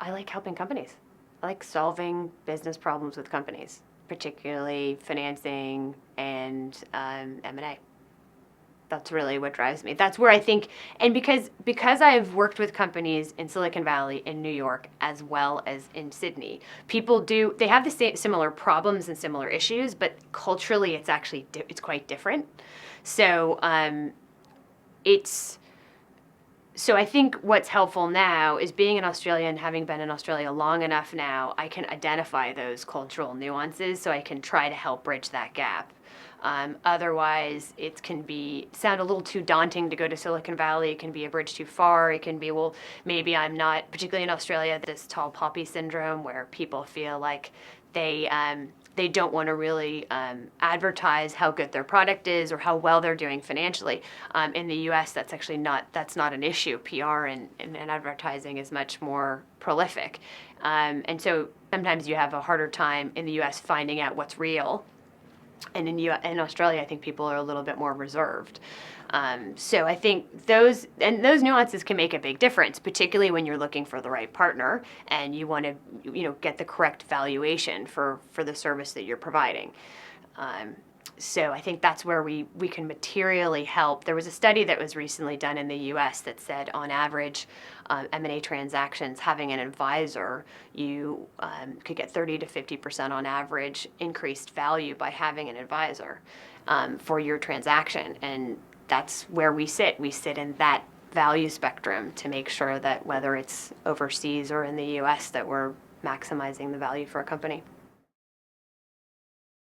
I like helping companies. I like solving business problems with companies, particularly financing and M&A. That's really what drives me. That's where I think, and because I've worked with companies in Silicon Valley, in New York, as well as in Sydney, they have the same similar problems and similar issues, but culturally it's quite different. So so I think what's helpful now is being in Australia and having been in Australia long enough now, I can identify those cultural nuances so I can try to help bridge that gap. Otherwise, it can sound a little too daunting to go to Silicon Valley. It can be a bridge too far. It can be, well, maybe I'm not, particularly in Australia, this tall poppy syndrome where people feel like they don't want to really advertise how good their product is or how well they're doing financially. In the U.S., that's not an issue. PR and advertising is much more prolific, and so sometimes you have a harder time in the U.S. finding out what's real. And in Australia, I think people are a little bit more reserved. So I think those nuances can make a big difference, particularly when you're looking for the right partner and you want to, get the correct valuation for the service that you're providing. So I think that's where we can materially help. There was a study that was recently done in the U.S. that said, on average, M&A transactions, having an advisor, you could get 30 to 50% on average increased value by having an advisor for your transaction. And that's where we sit. We sit in that value spectrum to make sure that whether it's overseas or in the U.S., that we're maximizing the value for a company.